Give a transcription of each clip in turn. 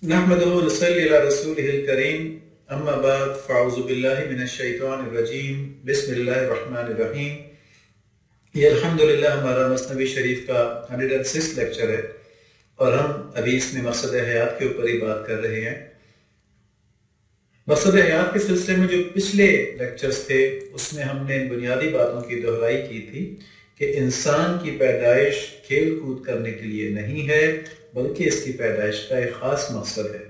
نحمده ونصلي على رسوله الكريم اما بعد فاعوذ بالله من الشیطان الرجیم بسم اللہ الرحمن الرحیم۔ یہ الحمدللہ ہمارا مثنوی شریف کا 106 لیکچر ہے اور ہم ابھی اس میں مقصد حیات کے اوپر ہی بات کر رہے ہیں۔ مقصد حیات کے سلسلے میں جو پچھلے لیکچرز تھے اس میں ہم نے بنیادی باتوں کی دہرائی کی تھی کہ انسان کی پیدائش کھیل کود کرنے کے لیے نہیں ہے بلکہ اس کی پیدائش کا ایک خاص مقصد ہے،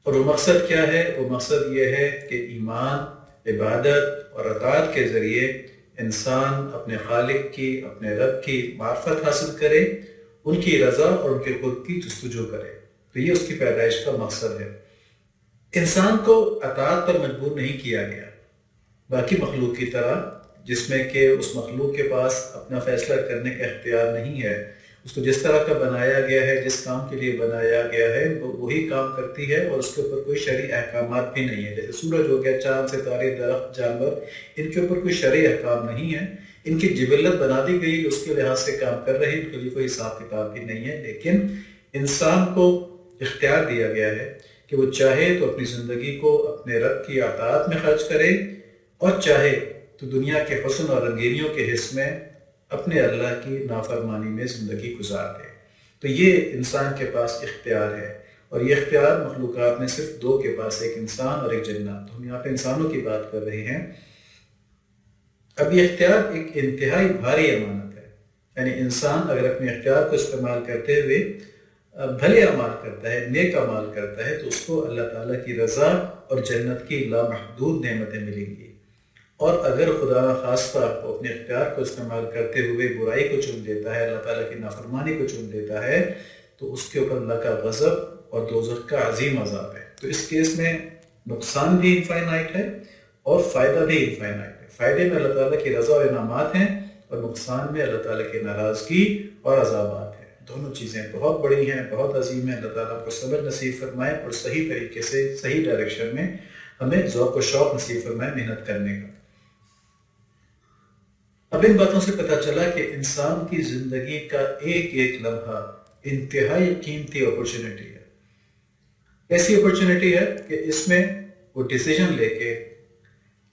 اور وہ مقصد کیا ہے؟ وہ مقصد یہ ہے کہ ایمان، عبادت اور اطاعت کے ذریعے انسان اپنے خالق کی، اپنے رب کی معرفت حاصل کرے، ان کی رضا اور ان کے قرب کی جستجو کرے۔ تو یہ اس کی پیدائش کا مقصد ہے۔ انسان کو اطاعت پر مجبور نہیں کیا گیا باقی مخلوق کی طرح، جس میں کہ اس مخلوق کے پاس اپنا فیصلہ کرنے کا اختیار نہیں ہے۔ اس کو جس طرح کا بنایا گیا ہے، جس کام کے لیے بنایا گیا ہے وہ وہی کام کرتی ہے، اور اس کے اوپر کوئی شرعی احکامات بھی نہیں ہے۔ جیسے سورج ہو گیا، چاند، ستارے، درخت، جانور، ان کے اوپر کوئی شرعی احکام نہیں ہے۔ ان کی جبلت بنا دی گئی، اس کے لحاظ سے کام کر رہے ہیں، ان کے لیے کوئی حساب کتاب بھی نہیں ہے۔ لیکن انسان کو اختیار دیا گیا ہے کہ وہ چاہے تو اپنی زندگی کو اپنے رب کی اطاعت میں خرچ کرے، اور چاہے تو دنیا کے حسن اور رنگینیوں کے حص میں اپنے اللہ کی نافرمانی میں زندگی گزار دے۔ تو یہ انسان کے پاس اختیار ہے، اور یہ اختیار مخلوقات میں صرف دو کے پاس، ایک انسان اور ایک جنات۔ ہم یہاں پہ انسانوں کی بات کر رہے ہیں۔ اب یہ اختیار ایک انتہائی بھاری امانت ہے، یعنی انسان اگر اپنے اختیار کو استعمال کرتے ہوئے بھلے اعمال کرتا ہے، نیک اعمال کرتا ہے، تو اس کو اللہ تعالیٰ کی رضا اور جنت کی لامحدود نعمتیں ملیں گی۔ اور اگر خدا نخواستہ وہ اپنے اختیار کو استعمال کرتے ہوئے برائی کو چن لیتا ہے، اللہ تعالیٰ کی نافرمانی کو چن لیتا ہے، تو اس کے اوپر اللہ کا غضب اور دوزخ کا عظیم عذاب ہے۔ تو اس کیس میں نقصان بھی انفائنائٹ ہے اور فائدہ بھی انفائنائٹ ہے۔ فائدے میں اللہ تعالیٰ کی رضا اور انعامات ہیں، اور نقصان میں اللہ تعالیٰ کی ناراضگی اور عذابات ہیں۔ دونوں چیزیں بہت بڑی ہیں، بہت عظیم ہیں۔ اللہ تعالیٰ کو سمجھ نصیب فرمائے اور صحیح طریقے سے، صحیح ڈائریکشن میں ہمیں ذوق و شوق نصیب فرمائے محنت کرنے کا۔ اب ان باتوں سے پتہ چلا کہ انسان کی زندگی کا ایک ایک لمحہ انتہائی قیمتی اپرچونٹی ہے۔ ایسی اپرچونٹی ہے کہ اس میں وہ ڈیسیجن لے کے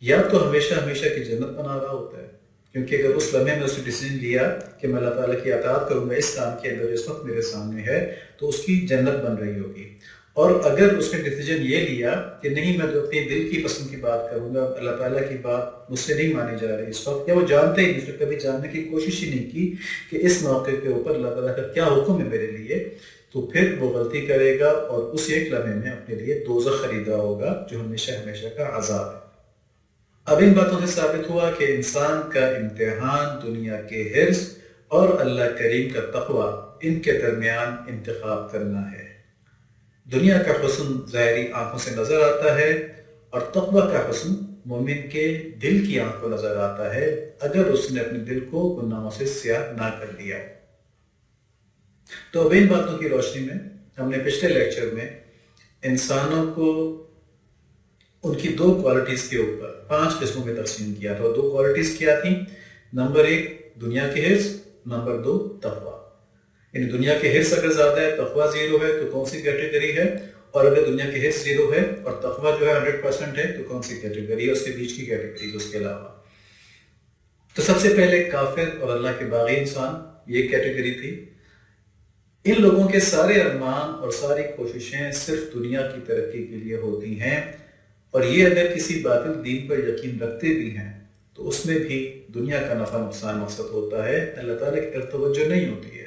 یا تو ہمیشہ ہمیشہ کی جنت بنا رہا ہوتا ہے، کیونکہ اگر اس لمحے میں اس نے ڈیسیجن لیا کہ میں اللہ تعالیٰ کی اطاعت کروں گا اس کام کے اندر اس وقت میرے سامنے ہے، تو اس کی جنت بن رہی ہوگی۔ اور اگر اس نے ڈیسیجن یہ لیا کہ نہیں، میں تو اپنے دل کی پسند کی بات کروں گا، اللہ تعالیٰ کی بات مجھ سے نہیں مانی جا رہی اس وقت، یا وہ جانتے ہی نہیں، اس نے کبھی جاننے کی کوشش ہی نہیں کی کہ اس موقع کے اوپر اللہ تعالیٰ کا کیا حکم ہے میرے لیے، تو پھر وہ غلطی کرے گا اور اس ایک لمحے میں اپنے لیے دوزخ خریدا ہوگا، جو ہمیشہ ہمیشہ کا عذاب ہے۔ اب ان باتوں سے ثابت ہوا کہ انسان کا امتحان دنیا کے حرص اور اللہ کریم کا تقوی، ان کے درمیان انتخاب کرنا ہے۔ دنیا کا حسن ظاہری آنکھوں سے نظر آتا ہے، اور تقوی کا حسن مومن کے دل کی آنکھ کو نظر آتا ہے، اگر اس نے اپنے دل کو گناہوں سے سیاہ نہ کر دیا۔ تو اب ان باتوں کی روشنی میں ہم نے پچھلے لیکچر میں انسانوں کو ان کی دو کوالٹیز کے اوپر 5 قسموں میں تقسیم کیا تھا۔ دو کوالٹیز کیا تھیں؟ نمبر 1 دنیا کے حرص، نمبر 2 تقوی۔ یعنی دنیا کے حرص اگر زیادہ ہے، تقوی 0 ہے، تو کون سی کیٹیگری ہے؟ اور اگر دنیا کے حرص 0 ہے اور تقوی جو ہے 100% ہے، تو کون سی کیٹیگری ہے؟ اس کے بیچ کی کیٹیگری اس کے علاوہ۔ تو سب سے پہلے کافر اور اللہ کے باغی انسان، یہ کیٹیگری تھی۔ ان لوگوں کے سارے ارمان اور ساری کوششیں صرف دنیا کی ترقی کے لیے ہوتی ہیں، اور یہ اگر کسی باطل دین پر یقین رکھتے بھی ہیں تو اس میں بھی دنیا کا نفع نقصان مقصد ہوتا ہے، اللہ تعالیٰ کی طرف توجہ نہیں ہوتی ہے۔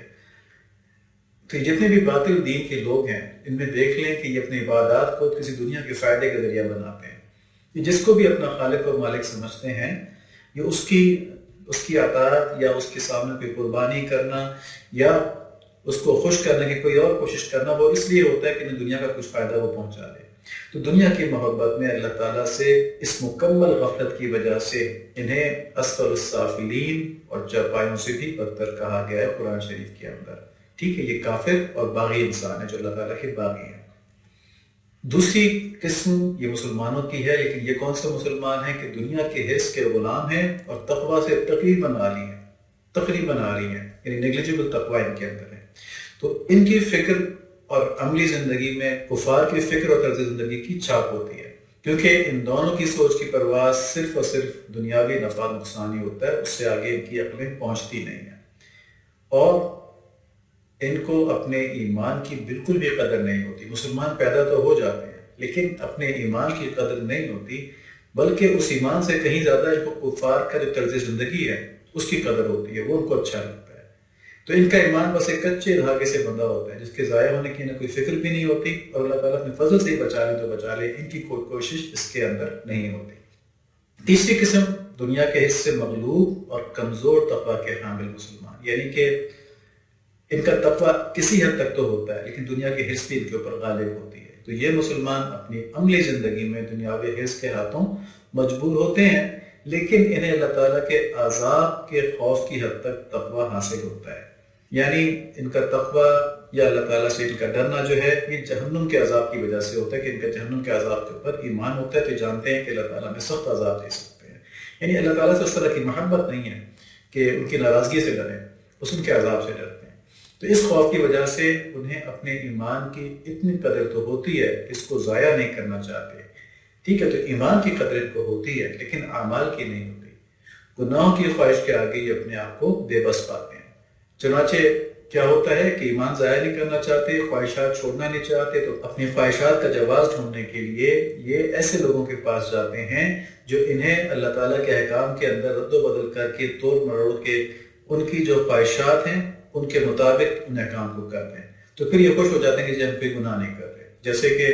تو جتنے بھی باطل دین کے لوگ ہیں، ان میں دیکھ لیں کہ یہ اپنی عبادات کو کسی دنیا کے فائدے کا ذریعہ بناتے ہیں۔ یہ جس کو بھی اپنا خالق اور مالک سمجھتے ہیں، یہ اس کی اطاعت یا اس کے سامنے کوئی قربانی کرنا یا اس کو خوش کرنے کی کوئی اور کوشش کرنا، وہ اس لیے ہوتا ہے کہ انہیں دنیا کا کچھ فائدہ وہ پہنچا دے۔ تو دنیا کی محبت میں اللہ تعالیٰ سے اس مکمل غفلت کی وجہ سے انہیں اسفل السافلین اور چرپائیوں سے بھی بدتر کہا گیا ہے قرآن شریف کے اندر۔ ٹھیک ہے، یہ کافر اور باغی انسان ہے جو اللہ تعالیٰ کے باغی ہیں۔ دوسری قسم یہ مسلمانوں کی ہے، لیکن یہ کون سے مسلمان ہیں کہ دنیا کے حرص کے غلام ہیں اور تقوی سے تقریباً عاری ہیں، یعنی نیگلیجبل تقوی ان کے اندر ہے۔ تو ان کی فکر اور عملی زندگی میں کفار کی فکر اور طرز زندگی کی چھاپ ہوتی ہے، کیونکہ ان دونوں کی سوچ کی پرواز صرف اور صرف دنیاوی نفع نقصان ہی ہوتا ہے، اس سے آگے ان کی عقلیں پہنچتی نہیں ہیں، اور ان کو اپنے ایمان کی بالکل بھی قدر نہیں ہوتی۔ مسلمان پیدا تو ہو جاتے ہیں لیکن اپنے ایمان کی قدر نہیں ہوتی، بلکہ اس ایمان سے کہیں زیادہ ان کو کفار کا جو طرز زندگی ہے اس کی قدر ہوتی ہے، وہ ان کو اچھا لگتا ہے۔ تو ان کا ایمان بس ایک کچے دھاگے سے بندھا ہوتا ہے، جس کے ضائع ہونے کی نہ کوئی فکر بھی نہیں ہوتی، اور اللہ تعالیٰ اپنے فضل سے ہی بچا لے تو بچا لے، ان کی کوئی کوشش اس کے اندر نہیں ہوتی۔ تیسری قسم دنیا کے حص سے مغلوب اور کمزور تقویٰ کے حامل مسلمان، یعنی کہ ان کا تقویٰ کسی حد تک تو ہوتا ہے لیکن دنیا کی حرص بھی ان کے اوپر غالب ہوتی ہے۔ تو یہ مسلمان اپنی عملی زندگی میں دنیاوی حرص کے ہاتھوں مجبور ہوتے ہیں، لیکن انہیں اللہ تعالیٰ کے عذاب کے خوف کی حد تک تقویٰ حاصل ہوتا ہے، یعنی ان کا تقویٰ یا اللہ تعالیٰ سے ان کا ڈرنا جو ہے یہ جہنم کے عذاب کی وجہ سے ہوتا ہے، کہ ان کا جہنم کے عذاب کے اوپر ایمان ہوتا ہے، تو جانتے ہیں کہ اللہ تعالیٰ میں سخت عذاب دے سکتے ہیں، یعنی اللہ تعالیٰ سے اس طرح کی محبت نہیں ہے کہ ان کی ناراضگی سے ڈریں، بس ان کے عذاب سے ڈرتے ہیں۔ تو اس خوف کی وجہ سے انہیں اپنے ایمان کی اتنی قدر تو ہوتی ہے کہ اس کو ضائع نہیں کرنا چاہتے، ٹھیک ہے، تو ایمان کی قدر ان کو ہوتی ہے لیکن اعمال کی نہیں ہوتی۔ گناہوں کی خواہش کے آگے یہ اپنے آپ کو بے بس پاتے ہیں، چنانچہ کیا ہوتا ہے کہ ایمان ضائع نہیں کرنا چاہتے، خواہشات چھوڑنا نہیں چاہتے، تو اپنی خواہشات کا جواز ڈھونڈنے کے لیے یہ ایسے لوگوں کے پاس جاتے ہیں جو انہیں اللہ تعالیٰ کے احکام کے اندر رد و بدل کر کے توڑ مروڑ کے ان کی جو خواہشات ہیں ان کے مطابق ان احکام کو کرتے ہیں، تو پھر یہ خوش ہو جاتے ہیں کہ ہم کوئی گناہ نہیں کر رہے، جیسے کہ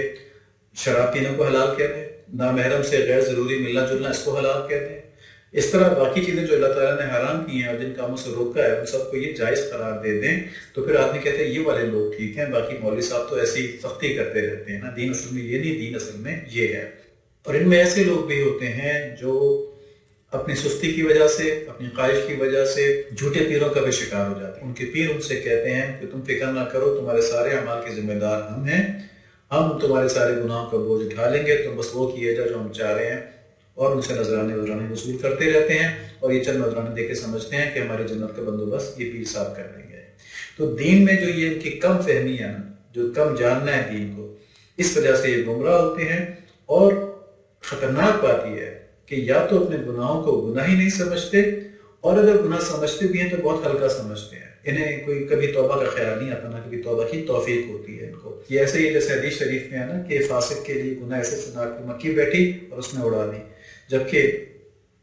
شراب پینے کو حلال کہتے ہیں، نامحرم سے غیر ضروری ملنا جلنا اس کو حلال کہتے ہیں، اس طرح باقی چیزیں جو اللہ تعالیٰ نے حرام کی ہیں اور جن کاموں سے روکا ہے ان سب کو یہ جائز قرار دے دیں، تو پھر آدمی کہتے ہیں یہ والے لوگ ٹھیک ہیں، باقی مولوی صاحب تو ایسی سختی کرتے رہتے ہیں نا، دین اصل میں یہ نہیں، دین اصل میں یہ ہے۔ اور ان میں ایسے لوگ بھی ہوتے ہیں جو اپنی سستی کی وجہ سے، اپنی خواہش کی وجہ سے جھوٹے پیروں کا بھی شکار ہو جاتے ہیں۔ ان کے پیر ان سے کہتے ہیں کہ تم فکر نہ کرو، تمہارے سارے اعمال کے ذمہ دار ہم ہیں، ہم تمہارے سارے گناہوں کا بوجھ اٹھا لیں گے، تم بس وہ کیے جا جو ہم چاہ رہے ہیں، اور ان سے نذرانے وصول کرتے رہتے ہیں، اور یہ چند نذرانے دے کے سمجھتے ہیں کہ ہماری جنت کا بندوبست یہ پیر صاحب کر دیں گے۔ تو دین میں جو یہ ان کی کم فہمی ہے نا، جو کم جاننا ہے دین کو، اس وجہ سے یہ گمراہ ہوتے ہیں، اور خطرناک بات یہ ہے کہ یا تو اپنے گناہوں کو گناہ ہی نہیں سمجھتے، اور اگر گناہ سمجھتے بھی ہیں تو بہت ہلکا سمجھتے ہیں، انہیں کوئی کبھی توبہ کا خیال نہیں آتا، نہ کبھی توبہ کی توفیق ہوتی ہے ان کو۔ یہ ایسے ہی جیسے حدیث شریف میں ہے نا کہ فاسق کے لیے گناہ ایسے سناک کی مکھی بیٹھی اور اس نے اڑا دی، جبکہ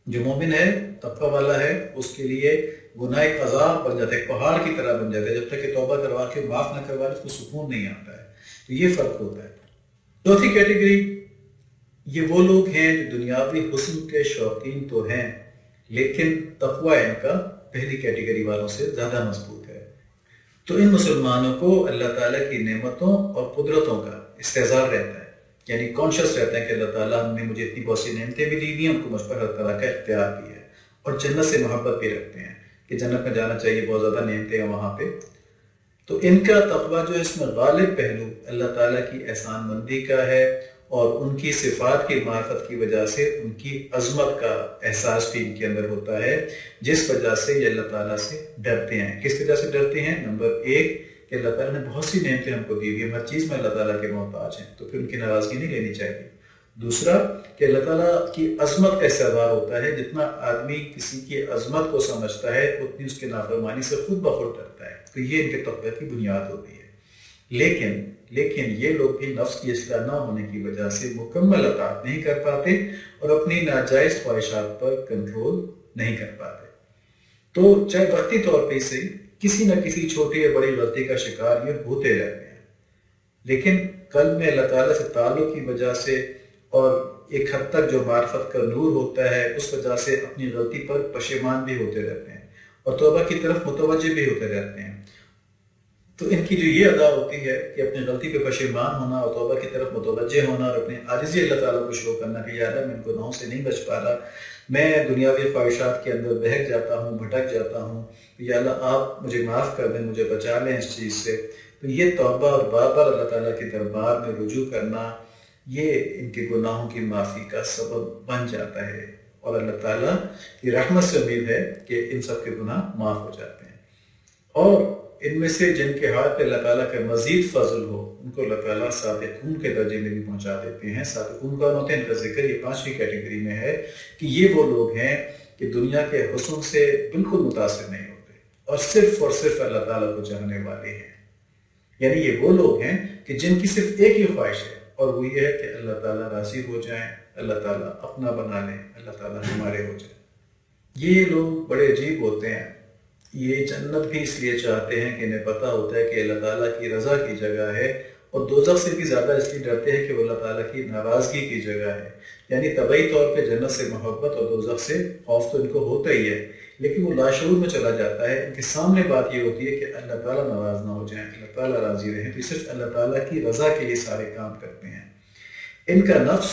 جو مومن ہے، تقوی والا ہے، اس کے لیے گناہ ایک عذاب بن جاتا ہے، ایک پہاڑ کی طرح بن جاتا ہے، جب تک کہ توبہ کروا کے معاف نہ کروا لے اس کو سکون نہیں آتا ہے۔ تو یہ فرق ہوتا ہے۔ چوتھی کیٹیگری یہ وہ لوگ ہیں جو دنیاوی حسن کے شوقین تو ہیں لیکن تقوی ان کا پہلی کیٹیگری والوں سے زیادہ مضبوط ہے۔ تو ان مسلمانوں کو اللہ تعالیٰ کی نعمتوں اور قدرتوں کا استحضار رہتا ہے، یعنی کانشیس رہتا ہے کہ اللہ تعالیٰ نے مجھے اتنی بہت سی نعمتیں بھی دی ہیں، ان کو مجھ پر ہر طرح کا اختیار بھی ہے، اور جنت سے محبت بھی رکھتے ہیں کہ جنت میں جانا چاہیے، بہت زیادہ نعمتیں ہیں وہاں پہ۔ تو ان کا تقویٰ جو اس میں غالب پہلو اللہ تعالیٰ کی احسان مندی کا ہے، اور ان کی صفات کی معرفت کی وجہ سے ان کی عظمت کا احساس بھی ان کے اندر ہوتا ہے، جس وجہ سے یہ اللہ تعالیٰ سے ڈرتے ہیں۔ کس وجہ سے ڈرتے ہیں؟ نمبر ایک کہ اللہ تعالیٰ نے بہت سی نعمتیں ہم کو دی ہوئی ہیں، ہر چیز میں اللہ تعالیٰ کے محتاج ہیں، تو پھر ان کی ناراضگی نہیں لینی چاہیے۔ دوسرا کہ اللہ تعالیٰ کی عظمت کا استحضار ہوتا ہے، جتنا آدمی کسی کی عظمت کو سمجھتا ہے اتنی اس کے نافرمانی سے خود بخود ڈرتا ہے، تو یہ ان کے تقویٰ کی بنیاد ہوتی ہے۔ لیکن یہ لوگ بھی نفس کی اصلاح نہ ہونے کی وجہ سے مکمل اطاعت نہیں کر پاتے اور اپنی ناجائز خواہشات پر کنٹرول نہیں کر پاتے، تو چاہے وقتی طور پہ سے کسی نہ کسی چھوٹی یا بڑی غلطی کا شکار یہ ہوتے رہتے ہیں، لیکن قلب میں اللہ تعالیٰ سے تعلق کی وجہ سے اور ایک حد تک جو معرفت کا نور ہوتا ہے اس وجہ سے اپنی غلطی پر پشیمان بھی ہوتے رہتے ہیں اور توبہ کی طرف متوجہ بھی ہوتے رہتے ہیں۔ تو ان کی جو یہ ادا ہوتی ہے کہ اپنی غلطی پہ پشیمان ہونا اور توبہ کی طرف متوجہ ہونا اور اپنی عاجزی اللہ تعالیٰ کو شو کرنا کہ یا اللہ میں ان گناہوں سے نہیں بچ پا رہا، میں دنیاوی خواہشات کے اندر بہک جاتا ہوں، بھٹک جاتا ہوں، یا اللہ آپ مجھے معاف کر دیں، مجھے بچا لیں اس چیز سے۔ تو یہ توبہ اور بار بار اللہ تعالیٰ کے دربار میں رجوع کرنا یہ ان کے گناہوں کی معافی کا سبب بن جاتا ہے، اور اللہ تعالیٰ کی رحمت سے امید ہے کہ ان سب کے گناہ معاف ہو جاتے ہیں۔ اور ان میں سے جن کے ہاتھ پہ اللہ تعالیٰ کا مزید فضل ہو ان کو اللہ تعالیٰ سابقون کے درجے میں بھی پہنچا دیتے ہیں۔ سابقون کون ہوتے ہیں؟ ان کا ذکر یہ 5ویں کیٹیگری میں ہے کہ یہ وہ لوگ ہیں کہ دنیا کے حسن سے بالکل متاثر نہیں ہوتے اور صرف اللہ تعالیٰ کو چاہنے والے ہیں۔ یعنی یہ وہ لوگ ہیں کہ جن کی صرف ایک ہی خواہش ہے اور وہ یہ ہے کہ اللہ تعالیٰ راضی ہو جائیں، اللہ تعالیٰ اپنا بنا لیں، اللہ تعالیٰ ہمارے ہو جائیں۔ یہ لوگ بڑے عجیب ہوتے ہیں، یہ جنت بھی اس لیے چاہتے ہیں کہ انہیں پتہ ہوتا ہے کہ اللہ تعالیٰ کی رضا کی جگہ ہے، اور دوزخ سے بھی زیادہ اس لیے ڈرتے ہیں کہ وہ اللہ تعالیٰ کی ناراضگی کی جگہ ہے۔ یعنی طبعی طور پہ جنت سے محبت اور دوزخ سے خوف تو ان کو ہوتا ہی ہے، لیکن وہ لاشعور میں چلا جاتا ہے۔ ان کے سامنے بات یہ ہوتی ہے کہ اللہ تعالیٰ ناراض نہ ہو جائیں، اللہ تعالیٰ راضی رہیں، تو صرف اللہ تعالیٰ کی رضا کے لیے سارے کام کرتے ہیں۔ ان کا نفس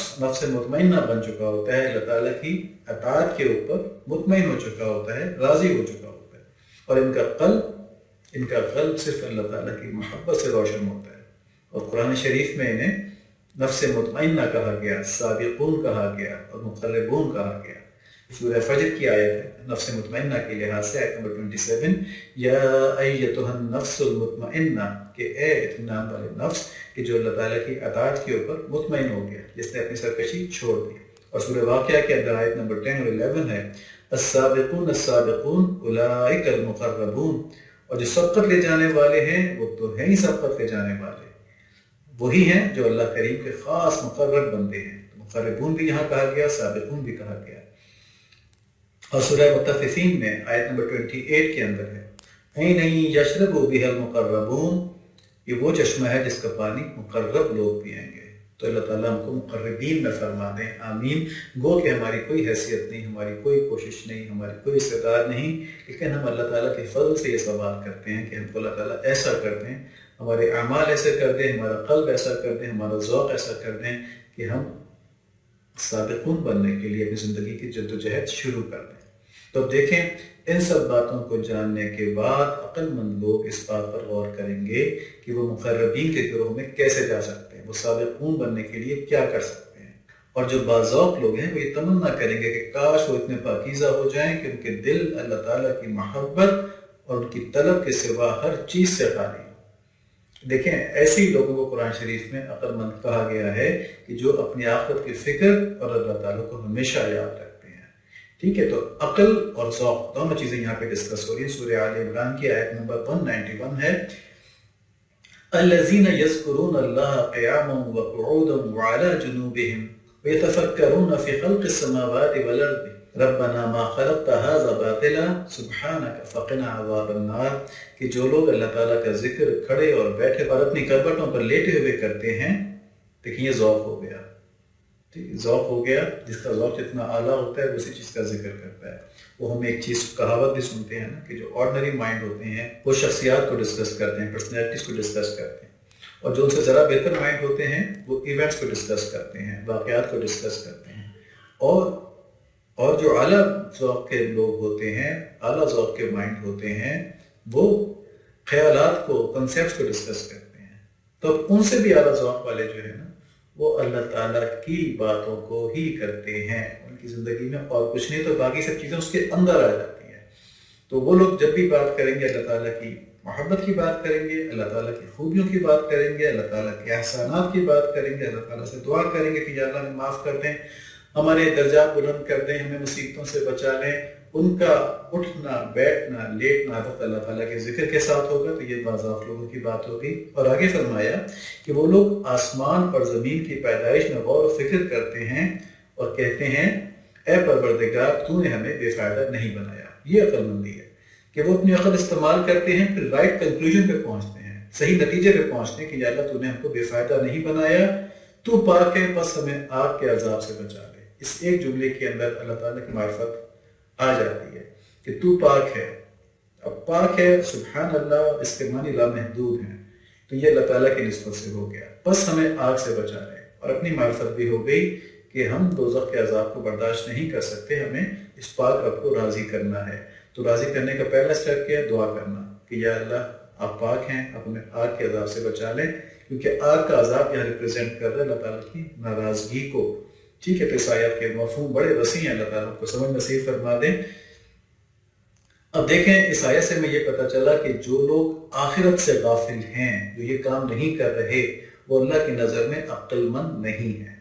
مطمئنہ بن چکا ہوتا ہے، اللہ تعالیٰ کی اطاعت کے اوپر مطمئن ہو چکا ہوتا ہے، راضی ہو چکا ہوتا ہے، اور ان کا قلب صرف اللہ تعالیٰ کی محبت سے روشن ہوتا ہے۔ اور قرآن شریف میں انہیں نفس مطمئنہ کہا گیا، سابقون کہا گیا اور مقربون کہا گیا۔ سورہ فجر کی آیت ہے نفس مطمئنہ کے لحاظ سے، آیت نمبر 27، یا ایتھا النفس المطمئنہ، کہ اے اطمینان والے نفس کہ جو اللہ تعالیٰ کی اطاعت کے اوپر مطمئن ہو گیا، جس نے اپنی سرکشی چھوڑ دی۔ اور سورہ واقعہ کے اندر آیت نمبر 10 اور 11 ہے، السابقون السابقون اولئک المقربون، اور جو سبقت لے جانے والے ہیں وہ تو ہیں ہی سبقت لے جانے والے، وہی ہیں جو اللہ کریم کے خاص مقرب بندے ہیں۔ مقربون بھی یہاں کہا گیا، سابقون بھی کہا گیا۔ اور سورہ مطففین میں آیت نمبر 28 کے اندر ہے، عین یشرب بها المقربون، یہ وہ چشمہ ہے جس کا پانی مقرب لوگ پئیں گے۔ تو اللہ تعالیٰ ہم کو مقربین میں فرما دیں، آمین۔ گو کہ ہماری کوئی حیثیت نہیں، ہماری کوئی کوشش نہیں، ہماری کوئی استعداد نہیں، لیکن ہم اللہ تعالیٰ کے فضل سے یہ سوال کرتے ہیں کہ ہم کو اللہ تعالیٰ ایسا کر دیں، ہمارے اعمال ایسے کر دیں، ہمارا قلب ایسا کر دیں، ہمارا ذوق ایسا کر دیں کہ ہم سابقون بننے کے لیے اپنی زندگی کی جدوجہد شروع کر دیں۔ تو اب دیکھیں، ان سب باتوں کو جاننے کے بعد عقل مند لوگ اس بات پر غور کریں گے کہ وہ مقربین کے گروہ میں کیسے جا سکتے ہیں، وہ سابقون بننے کے لیے کیا کر سکتے ہیں۔ اور جو باذوق لوگ ہیں وہ یہ تمنا کریں گے کہ کاش وہ اتنے پاکیزہ ہو جائیں کہ ان کے دل اللہ تعالیٰ کی محبت اور ان کی طلب کے سوا ہر چیز سے خالی ہو۔ دیکھیں، ایسی لوگوں کو قرآن شریف میں عقل مند کہا گیا ہے کہ جو اپنی آخرت کی فکر اور اللہ تعالیٰ کو ہمیشہ یاد رکھتے ہیں۔ ٹھیک ہے، تو عقل اور ذوق دونوں چیزیں یہاں پہ ڈسکس ہو رہی ہیں۔ سورہ آل عمران کی آیت نمبر 191 ہے، الذین یذکرون اللہ قیاما وقعودا وعلی جنوبہم ویتفکرون فی خلق السماوات والارض ربنا ما خلقت هذا باطلا سبحانک فقنا عذاب النار، کہ جو لوگ اللہ تعالیٰ کا ذکر کھڑے اور بیٹھے اور اپنی کربٹوں پر لیٹے ہوئے کرتے ہیں، دیکھیں یہ ذوق ہو گیا، ذوق ہو گیا، جس کا ذوق جتنا اعلیٰ ہوتا ہے اسی چیز کا ذکر کرتا ہے۔ وہ ہم ایک چیز کہاوت بھی سنتے ہیں نا کہ جو آرڈنری مائنڈ ہوتے ہیں وہ شخصیات کو ڈسکس کرتے ہیں، پرسنالٹیز کو ڈسکس کرتے ہیں، اور جو ان سے ذرا بہتر مائنڈ ہوتے ہیں وہ ایونٹس کو ڈسکس کرتے ہیں، واقعات کو ڈسکس کرتے ہیں، اور جو اعلیٰ ذوق کے لوگ ہوتے ہیں، اعلیٰ ذوق کے مائنڈ ہوتے ہیں، وہ خیالات کو، کنسیپٹس کو ڈسکس کرتے ہیں۔ تو ان سے بھی اعلیٰ ذوق والے جو ہے نا وہ اللہ تعالیٰ کی باتوں کو ہی کرتے ہیں، ان کی زندگی میں اور کچھ نہیں، تو باقی سب چیزیں اس کے اندر آ جاتی ہیں۔ تو وہ لوگ جب بھی بات کریں گے اللہ تعالیٰ کی محبت کی بات کریں گے، اللہ تعالیٰ کی خوبیوں کی بات کریں گے، اللہ تعالیٰ کے احسانات کی بات کریں گے، اللہ تعالیٰ سے دعا کریں گے کہ یا اللہ ہمیں معاف کر دیں، ہمارے درجات بلند کر دیں، ہمیں مصیبتوں سے بچا لیں۔ ان کا اٹھنا، بیٹھنا، لیٹنا حضرت اللہ تعالیٰ کے ذکر کے ساتھ ہوگا، تو یہ باذوق لوگوں کی بات ہوگی۔ اور آگے فرمایا کہ وہ لوگ آسمان اور زمین کی پیدائش میں غور و فکر کرتے ہیں اور کہتے ہیں اے پروردگار تو نے ہمیں بے فائدہ نہیں بنایا۔ یہ عقل مندی ہے کہ وہ اپنی عقل استعمال کرتے ہیں، پھر رائٹ کنکلوژن پہ پہنچتے ہیں، صحیح نتیجے پہ پہنچتے ہیں کہ یا اللہ تو نے ہم کو بے فائدہ نہیں بنایا، تو پاک ہے، بس ہمیں آگ کے عذاب سے بچا لے۔ اس ایک جملے کے اندر اللہ تعالیٰ کی معرفت آ جاتی ہے کہ تو پاک ہے۔ اب پاک ہے، سبحان اللہ، اس کے معنی لامحدود ہیں، تو یہ اللہ تعالیٰ کی نسبت سے ہو گیا، بس ہمیں آگ سے بچا لے۔ اور اپنی معرفت بھی ہو گئی کہ ہم دوزخ کے عذاب کو برداشت نہیں کر سکتے، ہمیں اس پاک رب کو راضی کرنا ہے۔ تو راضی کرنے کا پہلا سٹیپ کیا ہے؟ دعا کرنا کہ یا اللہ آپ پاک ہیں، آپ ہمیں آگ کے عذاب سے بچا لیں، کیونکہ آگ کا عذاب یہاں ریپرزینٹ کر رہا ہے اللہ تعالیٰ کی ناراضگی کو۔ ٹھیک ہے، تو اس آیت کے مفہوم بڑے وسیع ہیں، اللہ تعالیٰ کو سمجھ نصیب فرما دیں۔ اب دیکھیں اس آیت سے ہمیں یہ پتہ چلا کہ جو لوگ آخرت سے غافل ہیں، جو یہ کام نہیں کر رہے، وہ اللہ کی نظر میں عقل مند نہیں ہے۔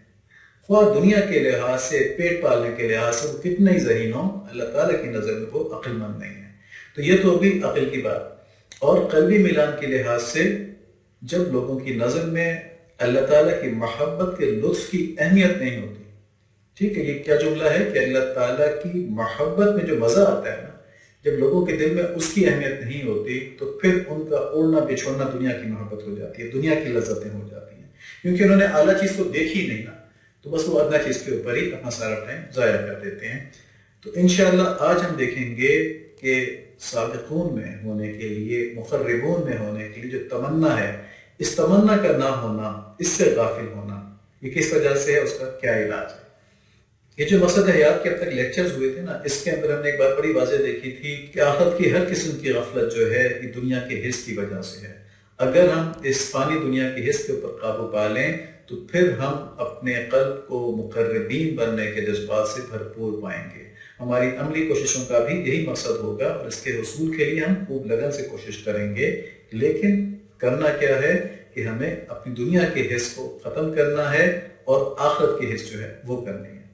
خواہ دنیا کے لحاظ سے، پیٹ پالنے کے لحاظ سے وہ کتنا ہی ذہین ہو، اللہ تعالیٰ کی نظر میں وہ عقل مند نہیں ہے۔ تو یہ تو ہوگی عقل کی بات۔ اور قلبی میلان کے لحاظ سے جب لوگوں کی نظر میں اللہ تعالیٰ کی محبت کے لطف کی اہمیت نہیں ہوتی، ٹھیک ہے، یہ کیا جملہ ہے کہ اللہ تعالیٰ کی محبت میں جو مزہ آتا ہے نا، جب لوگوں کے دل میں اس کی اہمیت نہیں ہوتی تو پھر ان کا اڑنا بچھوڑنا دنیا کی محبت ہو جاتی ہے، دنیا کی لذتیں ہو جاتی ہیں، کیونکہ انہوں نے اعلیٰ چیز کو دیکھی نہیں نا، تو بس وہ ادنا چیز کے اوپر ہی اپنا سارا ٹائم ضائع کر دیتے ہیں۔ تو انشاءاللہ آج ہم دیکھیں گے کہ سابقون میں ہونے کے لیے، مقربون میں ہونے کے لیے جو تمنا ہے، اس تمنا کا نہ ہونا، اس سے غافل ہونا، یہ کس وجہ سے ہے، اس کا کیا علاج ہے۔ یہ جو مقصد حیات کے اب تک لیکچرز ہوئے تھے نا، اس کے اندر ہم نے ایک بات بڑی واضح دیکھی تھی کہ آخرت کی ہر قسم کی غفلت جو ہے یہ دنیا کے حس کی وجہ سے ہے۔ اگر ہم اس فانی دنیا کے حس کے اوپر قابو پا لیں تو پھر ہم اپنے قلب کو مقربین بننے کے جذبات سے بھرپور پائیں گے۔ ہماری عملی کوششوں کا بھی یہی مقصد ہوگا اور اس کے حصول کے لیے ہم خوب لگن سے کوشش کریں گے، لیکن کرنا کیا ہے کہ ہمیں اپنی دنیا کے حس کو ختم کرنا ہے اور آخرت کے حس جو ہے وہ کرنی ہے۔